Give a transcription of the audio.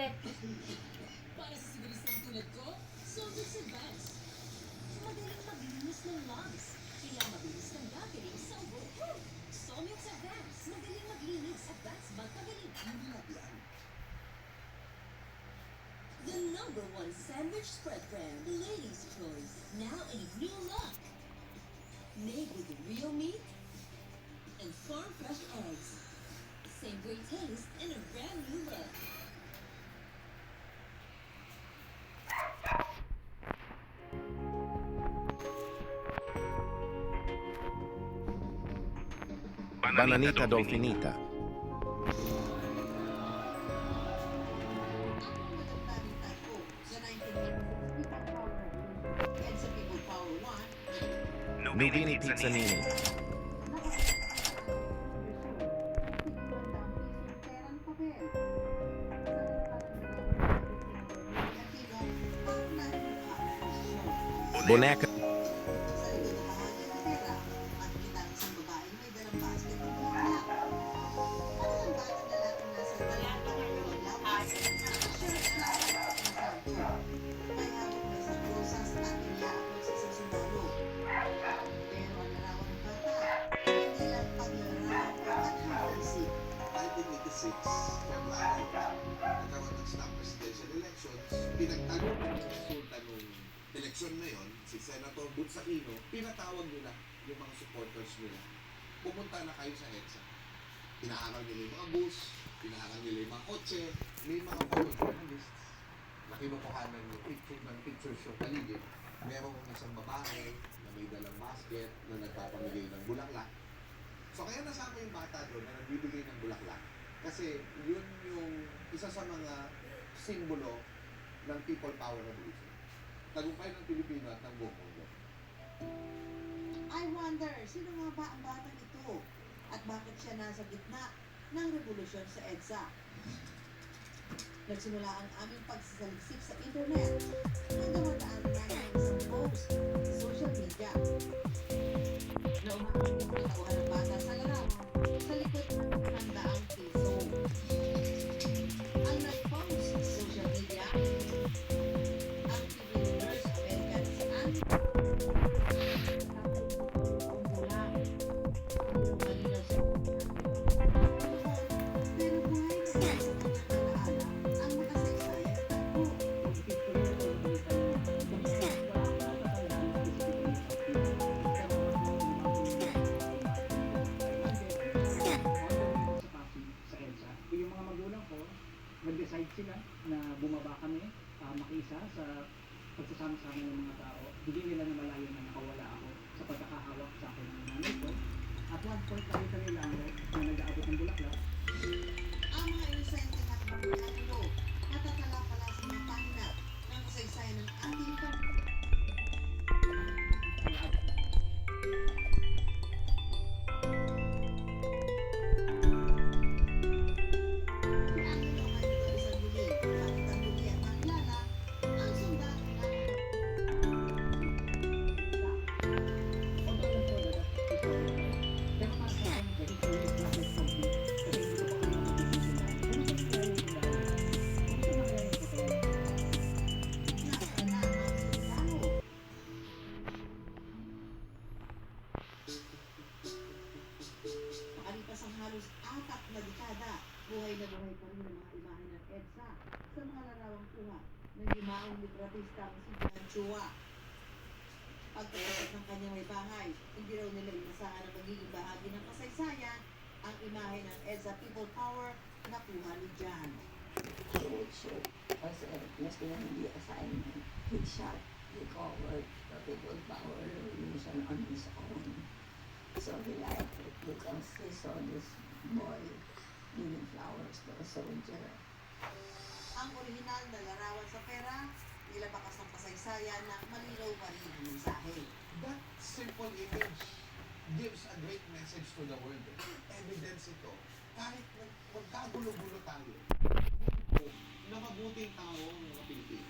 Bakit? Para sa sibilisang tulad ko, Solvex Advance. Madaling maglinis ng lungs, kaya mabilis kang gagaling sa ubo. Solvex Advance. Madaling maglinis. Advance magpagaling. Hindi lang yan. The #1 sandwich spread brand, Ladies' Choice. Now in a new look. Made with real meat and farm fresh eggs. Same great taste in a brand new look. Bananita Dolfinita. Nubini Pizzanini. Boneca. Nagkaroon ng snap presidential elections, pinagtago ng resulta nung eleksyon na yon, si Senator Butz Aquino, pinatawag nila yung mga supporters nila. Pumunta na kayo sa EDSA. Pinaaral nila yung mga bus, pinaaral nila yung mga kotse, may mga photojournalists na kinukuhanan yung pictures yung paligid. Merong isang babae na may dalang basket na nagpapamigay ng bulaklak. So kaya nasama yung bata doon na nagbibigay ng bulaklak. Kasi yun yung isa sa mga simbolo ng people power revolution. Tagumpay ng Pilipino at ng buong mundo. I wonder, sino nga ba ang batang ito? At bakit siya nasa gitna ng revolusyon sa EDSA? Nagsimula ang aming pagsasaliksik sa internet. Hanggang mataan nga ng isang post sa social media. Na umaking yung katauhan ng bata sa larawan sa likod ng 100 piso. Ang nag-post sa social media, ang TV Nurse American saan pero buhay na ang makasaysayan ako. Sa EDSA. Yung mga magulang ko, nag-decide sila na bumaba kami, makiisa sa pagsasama-sama ng mga tao. Hindi nila na malayo na nakawala ako sa pagkakahawak sa akin ng nanay ko. At one point kami lang na nag-aabot ng bulaklak. Ang mga inosente na kababayan natatala pala sa mga pahina ng kasaysayan ng ating Makalipas ang halos 4 na dekada, buhay na buhay pa rin ang mga imahe ng EDSA sa mga larawang kuha ng limaong libratistang si John Chua. Pagkatapos ng kanyang may bahay, hindi raw nila inasahan na magiging bahagi ng kasaysayan ang imahe ng EDSA People Power na kuha ni John. So, kasi mas hindi assignment, he shot, he covered the people power revolution on his own. So he liked it because he saw this boy giving flowers to a soldier. Ang orihinal na larawan sa pera, nilabakas ng kasaysayan na malinaw pa rin ang mensahe. That simple image gives a great message to the world. Evidence ito, kahit magkagulo-gulo tayo, na mabuting tao ng mga Pilipino.